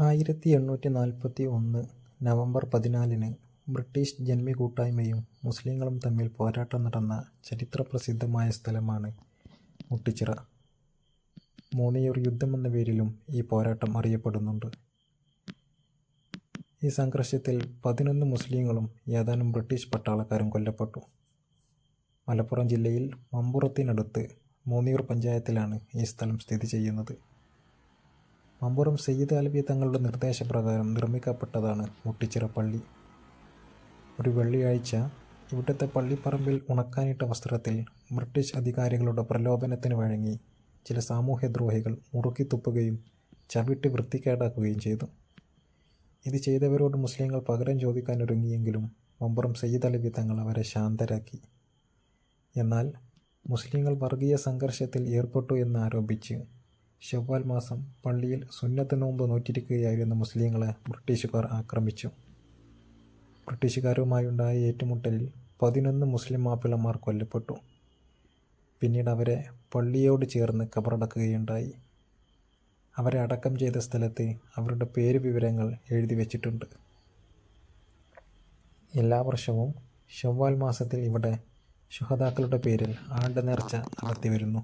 1841 November 14-ന് British ജന്മി കൂട്ടായ്മയും മുസ്ലിങ്ങളും തമ്മിൽ പോരാട്ടം നടന്ന ചരിത്രപ്രസിദ്ധമായ സ്ഥലമാണ് മുട്ടിച്ചിറ. മൂന്നിയൂർ യുദ്ധം എന്ന പേരിലും ഈ പോരാട്ടം അറിയപ്പെടുന്നുണ്ട്. ഈ സംഘർഷത്തിൽ 11 മുസ്ലിങ്ങളും ഏതാനും ബ്രിട്ടീഷ് പട്ടാളക്കാരും കൊല്ലപ്പെട്ടു. മലപ്പുറം ജില്ലയിൽ മമ്പുറത്തിനടുത്ത് മൂന്നിയൂർ പഞ്ചായത്തിലാണ് ഈ സ്ഥലം സ്ഥിതി ചെയ്യുന്നത്. മമ്പുറം സയ്യിദ് അലവി തങ്ങളുടെ നിർദ്ദേശപ്രകാരം നിർമ്മിക്കപ്പെട്ടതാണ് മുട്ടിച്ചിറ പള്ളി. ഒരു വെള്ളിയാഴ്ച ഇവിടുത്തെ പള്ളിപ്പറമ്പിൽ ഉണക്കാനിട്ട വസ്ത്രത്തിൽ ബ്രിട്ടീഷ് അധികാരികളുടെ പ്രലോഭനത്തിന് വഴങ്ങി ചില സാമൂഹ്യദ്രോഹികൾ മുറുക്കിത്തുപ്പുകയും ചവിട്ടി വൃത്തികേടാക്കുകയും ചെയ്തു. ഇത് ചെയ്തവരോട് മുസ്ലിങ്ങൾ പകരം ചോദിക്കാനൊരുങ്ങിയെങ്കിലും മമ്പുറം സയ്യിദ് അലവി തങ്ങൾ അവരെ ശാന്തരാക്കി. എന്നാൽ മുസ്ലിങ്ങൾ വർഗീയ സംഘർഷത്തിൽ ഏർപ്പെട്ടു എന്നാരോപിച്ച് ശവ്വാൽ മാസം പള്ളിയിൽ സുന്നത്ത് നോമ്പ് നോറ്റിരിക്കുകയായിരുന്ന മുസ്ലിങ്ങളെ ബ്രിട്ടീഷുകാർ ആക്രമിച്ചു. ബ്രിട്ടീഷുകാരുമായുണ്ടായ ഏറ്റുമുട്ടലിൽ 11 മുസ്ലിം മാപ്പിളമാർ കൊല്ലപ്പെട്ടു. പിന്നീട് അവരെ പള്ളിയോട് ചേർന്ന് കബറടക്കുകയുണ്ടായി. അവരെ അടക്കം ചെയ്ത സ്ഥലത്ത് അവരുടെ പേര് വിവരങ്ങൾ എഴുതി വച്ചിട്ടുണ്ട്. എല്ലാ വർഷവും ശവ്വാൽ മാസത്തിൽ ഇവിടെ ശുഹദാക്കളുടെ പേരിൽ ആണ്ട് നേർച്ച നടത്തി വരുന്നു.